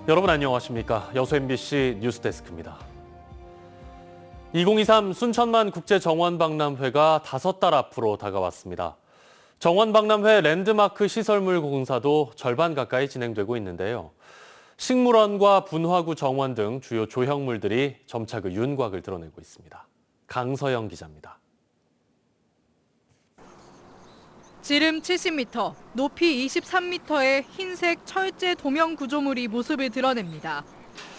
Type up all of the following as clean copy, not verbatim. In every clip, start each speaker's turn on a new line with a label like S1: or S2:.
S1: 여러분 안녕하십니까? 여수 MBC 뉴스데스크입니다. 2023 순천만 국제정원박람회가 5달 앞으로 다가왔습니다. 정원박람회 랜드마크 시설물 공사도 절반 가까이 진행되고 있는데요. 식물원과 분화구 정원 등 주요 조형물들이 점차 그 윤곽을 드러내고 있습니다. 강서영 기자입니다.
S2: 지름 70m, 높이 23m의 흰색 철제 도명 구조물이 모습을 드러냅니다.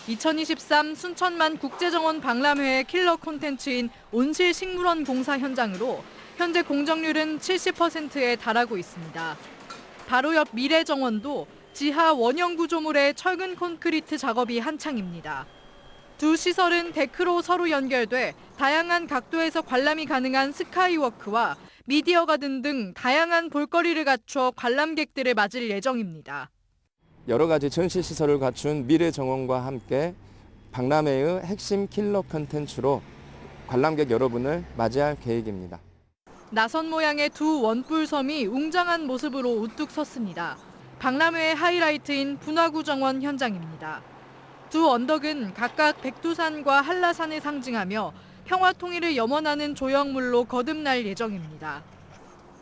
S2: 2023 순천만 국제정원 박람회의 킬러 콘텐츠인 온실 식물원 공사 현장으로 현재 공정률은 70%에 달하고 있습니다. 바로 옆 미래정원도 지하 원형 구조물의 철근 콘크리트 작업이 한창입니다. 두 시설은 데크로 서로 연결돼 다양한 각도에서 관람이 가능한 스카이워크와 미디어 가든 등 다양한 볼거리를 갖춰 관람객들을 맞을 예정입니다.
S3: 여러 가지 전시 시설을 갖춘 미래정원과 함께 박람회의 핵심 킬러 콘텐츠로 관람객 여러분을 맞이할 계획입니다.
S2: 나선 모양의 두 원뿔섬이 웅장한 모습으로 우뚝 섰습니다. 박람회의 하이라이트인 분화구 정원 현장입니다. 두 언덕은 각각 백두산과 한라산을 상징하며 평화 통일을 염원하는 조형물로 거듭날 예정입니다.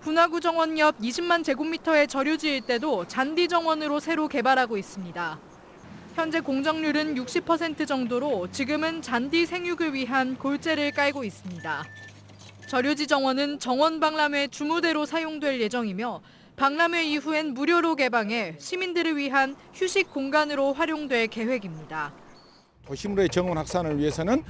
S2: 분화구 정원 옆 20만 제곱미터의 저류지 일대도 잔디 정원으로 새로 개발하고 있습니다. 현재 공정률은 60% 정도로 지금은 잔디 생육을 위한 골재를 깔고 있습니다. 저류지 정원은 정원 박람회 주무대로 사용될 예정이며 박람회 이후엔 무료로 개방해 시민들을 위한 휴식 공간으로 활용될 계획입니다.
S4: 도시물의 정원 확산을 위해서는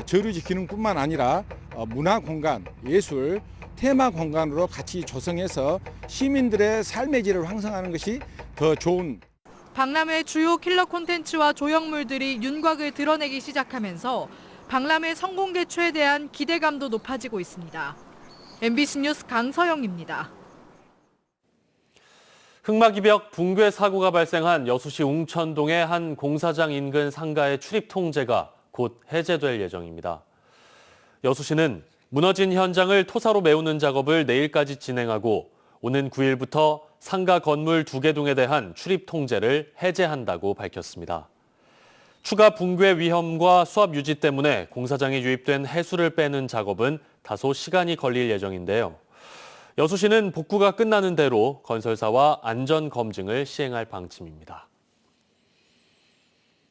S4: 저류지 기능뿐만 아니라 문화 공간, 예술, 테마 공간으로 같이 조성해서 시민들의 삶의 질을 향상하는 것이 더 좋은.
S2: 박람회 주요 킬러 콘텐츠와 조형물들이 윤곽을 드러내기 시작하면서 박람회 성공 개최에 대한 기대감도 높아지고 있습니다. MBC 뉴스 강서영입니다.
S1: 흑마기벽 붕괴 사고가 발생한 여수시 웅천동의 한 공사장 인근 상가의 출입 통제가 곧 해제될 예정입니다. 여수시는 무너진 현장을 토사로 메우는 작업을 내일까지 진행하고 오는 9일부터 상가 건물 2개 등에 대한 출입 통제를 해제한다고 밝혔습니다. 추가 붕괴 위험과 수압 유지 때문에 공사장에 유입된 해수를 빼는 작업은 다소 시간이 걸릴 예정인데요. 여수시는 복구가 끝나는 대로 건설사와 안전 검증을 시행할 방침입니다.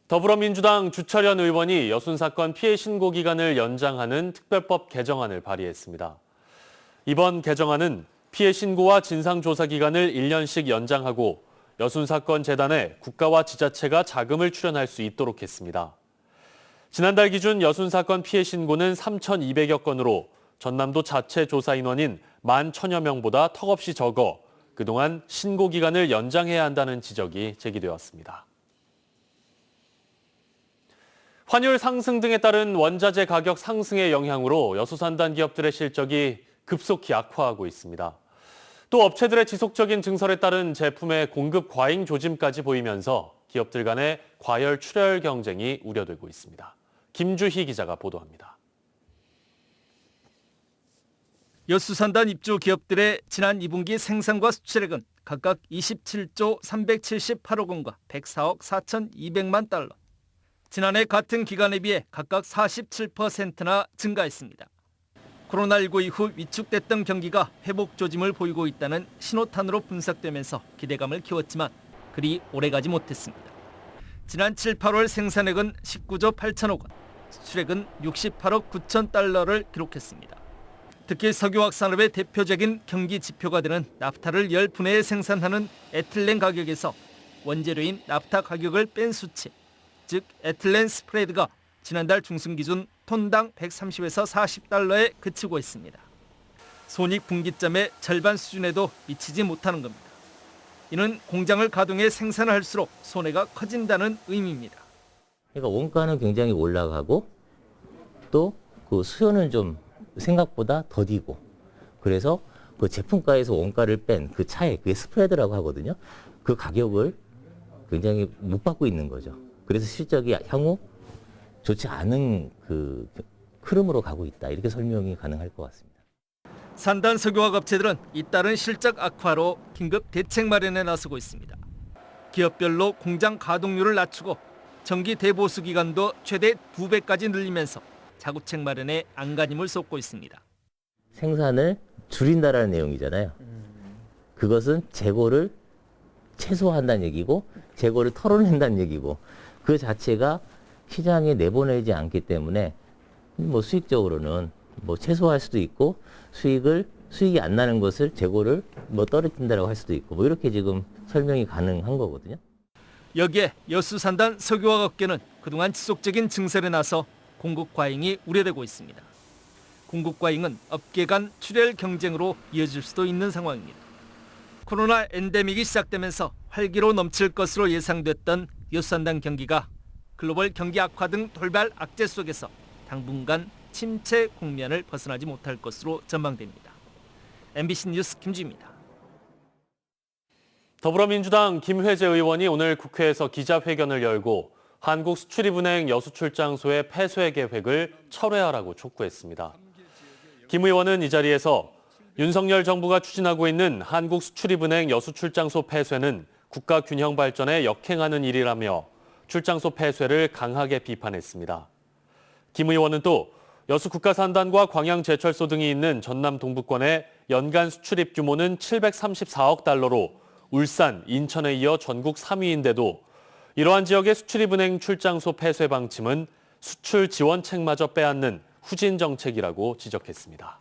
S1: 더불어민주당 주철현 의원이 여순 사건 피해 신고 기간을 연장하는 특별법 개정안을 발의했습니다. 이번 개정안은 피해 신고와 진상조사 기간을 1년씩 연장하고 여순 사건 재단에 국가와 지자체가 자금을 출연할 수 있도록 했습니다. 지난달 기준 여순 사건 피해 신고는 3,200여 건으로 전남도 자체 조사 인원인 11,000여 명보다 턱없이 적어 그동안 신고 기간을 연장해야 한다는 지적이 제기되었습니다. 환율 상승 등에 따른 원자재 가격 상승의 영향으로 여수 산단 기업들의 실적이 급속히 악화하고 있습니다. 또 업체들의 지속적인 증설에 따른 제품의 공급 과잉 조짐까지 보이면서 기업들 간의 과열 출혈 경쟁이 우려되고 있습니다. 김주희 기자가 보도합니다.
S5: 여수 산단 입주 기업들의 지난 2분기 생산과 수출액은 각각 27조 378억 원과 104억 4,200만 달러. 지난해 같은 기간에 비해 각각 47%나 증가했습니다. 코로나19 이후 위축됐던 경기가 회복 조짐을 보이고 있다는 신호탄으로 분석되면서 기대감을 키웠지만 그리 오래가지 못했습니다. 지난 7, 8월 생산액은 19조 8천억 원, 수출액은 68억 9천 달러를 기록했습니다. 특히 석유화학 산업의 대표적인 경기 지표가 되는 납타를 10분의 생산하는 에틸렌 가격에서 원재료인 납타 가격을 뺀 수치, 즉 에틸렌 스프레드가 지난달 중순 기준 톤당 130에서 40달러에 그치고 있습니다. 손익분기점의 절반 수준에도 미치지 못하는 겁니다. 이는 공장을 가동해 생산을 할수록 손해가 커진다는 의미입니다.
S6: 그러니까 원가는 굉장히 올라가고 또 그 수요는 좀 생각보다 더디고 그래서 그 제품가에서 원가를 뺀 그 차이, 그게 스프레드라고 하거든요. 그 가격을 굉장히 못 받고 있는 거죠. 그래서 실적이 향후 좋지 않은 그 흐름으로 가고 있다. 이렇게 설명이 가능할 것 같습니다.
S5: 산단 석유화학 업체들은 잇따른 실적 악화로 긴급 대책 마련에 나서고 있습니다. 기업별로 공장 가동률을 낮추고 정기 대보수 기간도 최대 2배까지 늘리면서 자구책 마련에 안간힘을 쏟고 있습니다.
S6: 생산을 줄인다라는 내용이잖아요. 그것은 재고를 최소화한다는 얘기고 재고를 털어낸다는 얘기고 그 자체가 시장에 내보내지 않기 때문에 뭐 수익적으로는 뭐 최소화할 수도 있고 수익이 안 나는 것을 재고를 뭐 떨어진다라고 할 수도 있고 뭐 이렇게 지금 설명이 가능한 거거든요.
S5: 여기에 여수산단 석유화학 업계는 그동안 지속적인 증설에 나서 공급 과잉이 우려되고 있습니다. 공급 과잉은 업계 간 출혈 경쟁으로 이어질 수도 있는 상황입니다. 코로나 엔데믹이 시작되면서 활기로 넘칠 것으로 예상됐던 여수산단 경기가 글로벌 경기 악화 등 돌발 악재 속에서 당분간 침체 국면을 벗어나지 못할 것으로 전망됩니다. MBC 뉴스 김주입니다.
S1: 더불어민주당 김회재 의원이 오늘 국회에서 기자회견을 열고 한국수출입은행 여수출장소의 폐쇄 계획을 철회하라고 촉구했습니다. 김 의원은 이 자리에서 윤석열 정부가 추진하고 있는 한국수출입은행 여수출장소 폐쇄는 국가 균형 발전에 역행하는 일이라며 출장소 폐쇄를 강하게 비판했습니다. 김 의원은 또 여수국가산단과 광양제철소 등이 있는 전남 동부권의 연간 수출입 규모는 734억 달러로 울산, 인천에 이어 전국 3위인데도 이러한 지역의 수출입은행 출장소 폐쇄 방침은 수출 지원책마저 빼앗는 후진 정책이라고 지적했습니다.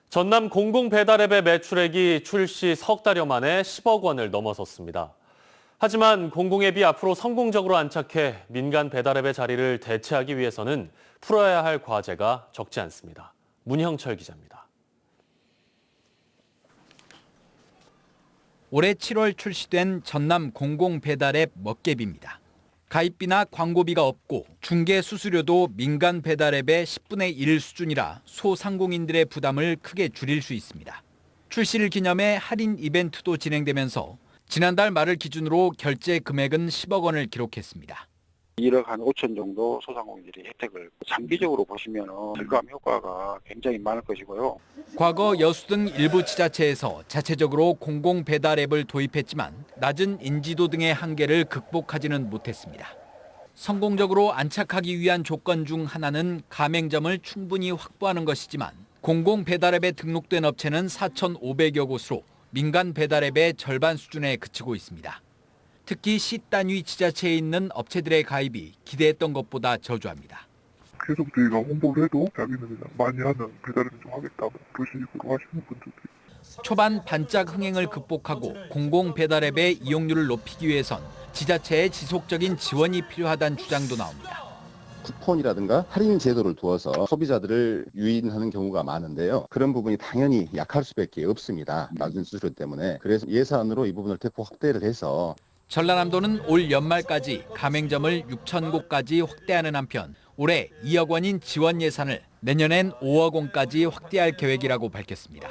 S1: 전남 공공배달앱의 매출액이 출시 석 달여 만에 10억 원을 넘어섰습니다. 하지만 공공앱이 앞으로 성공적으로 안착해 민간 배달앱의 자리를 대체하기 위해서는 풀어야 할 과제가 적지 않습니다. 문형철 기자입니다.
S7: 올해 7월 출시된 전남 공공배달앱 먹개비입니다. 가입비나 광고비가 없고 중개 수수료도 민간 배달앱의 10분의 1 수준이라 소상공인들의 부담을 크게 줄일 수 있습니다. 출시를 기념해 할인 이벤트도 진행되면서 지난달 말을 기준으로 결제 금액은 10억 원을 기록했습니다.
S8: 1억 한 5천 정도 소상공인들이 혜택을 장기적으로 보시면 절감 효과가 굉장히 많을 것이고요.
S7: 과거 여수 등 일부 지자체에서 자체적으로 공공배달앱을 도입했지만 낮은 인지도 등의 한계를 극복하지는 못했습니다. 성공적으로 안착하기 위한 조건 중 하나는 가맹점을 충분히 확보하는 것이지만 공공배달앱에 등록된 업체는 4,500여 곳으로 민간 배달앱의 절반 수준에 그치고 있습니다. 특히 시단위 지자체에 있는 업체들의 가입이 기대했던 것보다 저조합니다.
S9: 계속 저희가 홍보를 해도 자기는 그냥 많이 하는 배달을 좀 하겠다고 그런 식으로 하시는 분들도 있어요.
S7: 초반 반짝 흥행을 극복하고 공공배달앱의 이용률을 높이기 위해선 지자체의 지속적인 지원이 필요하다는 주장도 나옵니다.
S10: 쿠폰이라든가 할인 제도를 두어서 소비자들을 유인하는 경우가 많은데요. 그런 부분이 당연히 약할 수밖에 없습니다. 낮은 수수료 때문에. 그래서 예산으로 이 부분을 대폭 확대를 해서
S7: 전라남도는 올 연말까지 가맹점을 6천 곳까지 확대하는 한편 올해 2억 원인 지원 예산을 내년엔 5억 원까지 확대할 계획이라고 밝혔습니다.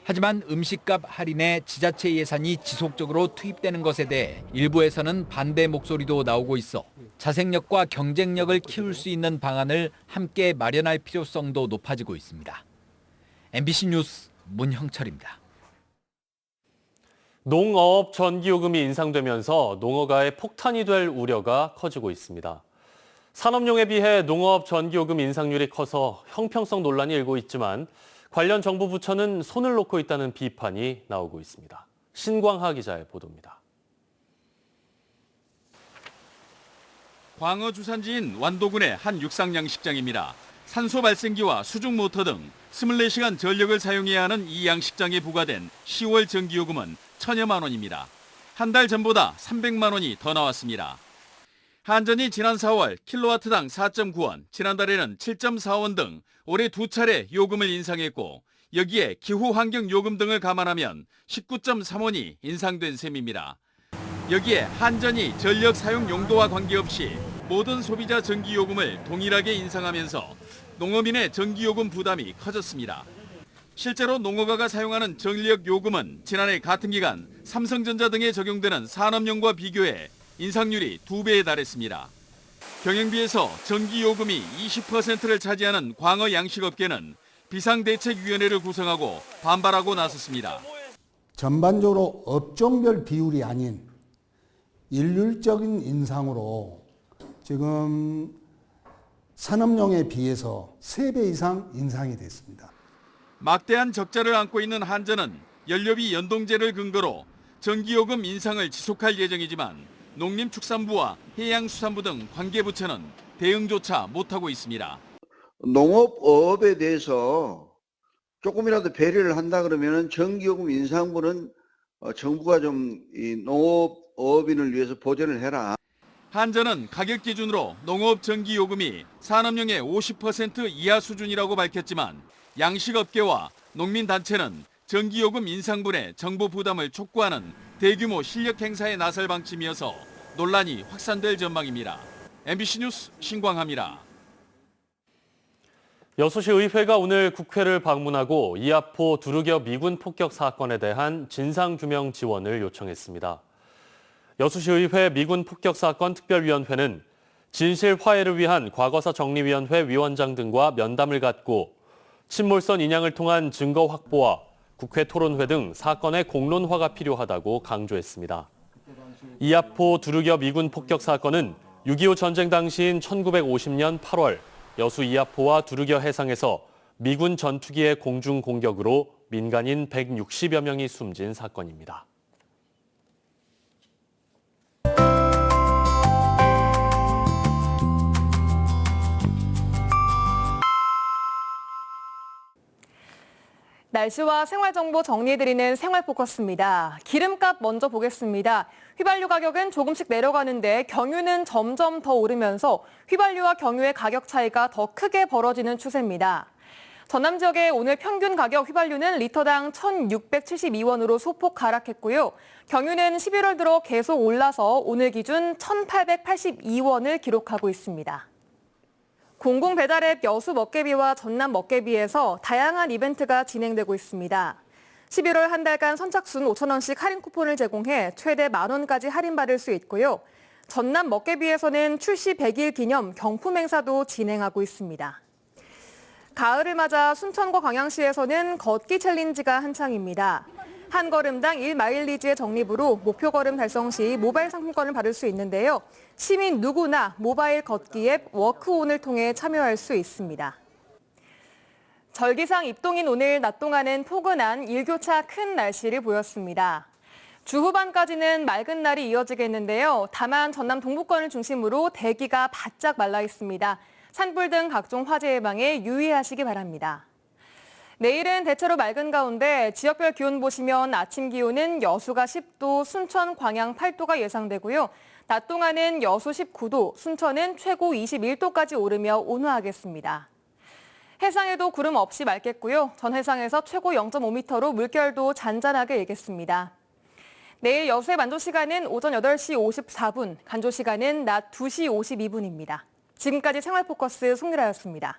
S7: 하지만 음식값 할인에 지자체 예산이 지속적으로 투입되는 것에 대해 일부에서는 반대 목소리도 나오고 있어 자생력과 경쟁력을 키울 수 있는 방안을 함께 마련할 필요성도 높아지고 있습니다. MBC 뉴스 문형철입니다.
S1: 농어업 전기요금이 인상되면서 농어가에 폭탄이 될 우려가 커지고 있습니다. 산업용에 비해 농어업 전기요금 인상률이 커서 형평성 논란이 일고 있지만 관련 정부 부처는 손을 놓고 있다는 비판이 나오고 있습니다. 신광하 기자의 보도입니다.
S11: 광어 주산지인 완도군의 한 육상양식장입니다. 산소 발생기와 수중 모터 등 24시간 전력을 사용해야 하는 이 양식장에 부과된 10월 전기요금은 1,000여만 원입니다. 한 달 전보다 300만 원이 더 나왔습니다. 한전이 지난 4월 킬로와트당 4.9원, 지난달에는 7.4원 등 올해 2차례 요금을 인상했고 여기에 기후환경요금 등을 감안하면 19.3원이 인상된 셈입니다. 여기에 한전이 전력 사용 용도와 관계없이 모든 소비자 전기요금을 동일하게 인상하면서 농어민의 전기요금 부담이 커졌습니다. 실제로 농어가가 사용하는 전력요금은 지난해 같은 기간 삼성전자 등에 적용되는 산업용과 비교해 인상률이 2배에 달했습니다. 경영비에서 전기요금이 20%를 차지하는 광어 양식업계는 비상대책위원회를 구성하고 반발하고 나섰습니다.
S12: 전반적으로 업종별 비율이 아닌 일률적인 인상으로 지금 산업용에 비해서 3배 이상 인상이 됐습니다.
S11: 막대한 적자를 안고 있는 한전은 연료비 연동제를 근거로 전기요금 인상을 지속할 예정이지만 농림축산부와 해양수산부 등 관계부처는 대응조차 못하고 있습니다.
S13: 농업업에 대해서 조금이라도 배려를 한다 그러면 전기요금 인상분은 정부가 좀 이 농업업인을 위해서 보전을 해라.
S11: 한전은 가격 기준으로 농업 전기요금이 산업용의 50% 이하 수준이라고 밝혔지만 양식업계와 농민단체는 전기요금 인상분의 정부 부담을 촉구하는 대규모 실력 행사에 나설 방침이어서 논란이 확산될 전망입니다. MBC 뉴스 신광하입니다.
S1: 여수시 의회가 오늘 국회를 방문하고 이하포 두르겨 미군 폭격 사건에 대한 진상규명 지원을 요청했습니다. 여수시 의회 미군 폭격 사건 특별위원회는 진실 화해를 위한 과거사 정리위원회 위원장 등과 면담을 갖고 친몰선 인양을 통한 증거 확보와 국회 토론회 등 사건의 공론화가 필요하다고 강조했습니다. 이하포 두르겨 미군 폭격 사건은 6.25 전쟁 당시인 1950년 8월 여수 이하포와 두르겨 해상에서 미군 전투기의 공중 공격으로 민간인 160여 명이 숨진 사건입니다.
S14: 날씨와 생활정보 정리해드리는 생활포커스입니다. 기름값 먼저 보겠습니다. 휘발유 가격은 조금씩 내려가는데 경유는 점점 더 오르면서 휘발유와 경유의 가격 차이가 더 크게 벌어지는 추세입니다. 전남 지역의 오늘 평균 가격 휘발유는 리터당 1,672원으로 소폭 하락했고요. 경유는 11월 들어 계속 올라서 오늘 기준 1,882원을 기록하고 있습니다. 공공배달앱 여수 먹개비와 전남 먹개비에서 다양한 이벤트가 진행되고 있습니다. 11월 한 달간 선착순 5,000원씩 할인 쿠폰을 제공해 최대 10,000원까지 할인받을 수 있고요. 전남 먹개비에서는 출시 100일 기념 경품 행사도 진행하고 있습니다. 가을을 맞아 순천과 광양시에서는 걷기 챌린지가 한창입니다. 한 걸음당 1마일리지의 적립으로 목표 걸음 달성 시 모바일 상품권을 받을 수 있는데요. 시민 누구나 모바일 걷기 앱 워크온을 통해 참여할 수 있습니다. 절기상 입동인 오늘 낮 동안은 포근한 일교차 큰 날씨를 보였습니다. 주 후반까지는 맑은 날이 이어지겠는데요. 다만 전남 동부권을 중심으로 대기가 바짝 말라 있습니다. 산불 등 각종 화재 예방에 유의하시기 바랍니다. 내일은 대체로 맑은 가운데 지역별 기온 보시면 아침 기온은 여수가 10도, 순천, 광양 8도가 예상되고요. 낮 동안은 여수 19도, 순천은 최고 21도까지 오르며 온화하겠습니다. 해상에도 구름 없이 맑겠고요. 전 해상에서 최고 0.5m로 물결도 잔잔하게 일겠습니다. 내일 여수의 만조 시간은 오전 8시 54분, 간조 시간은 낮 2시 52분입니다. 지금까지 생활포커스 송유라였습니다.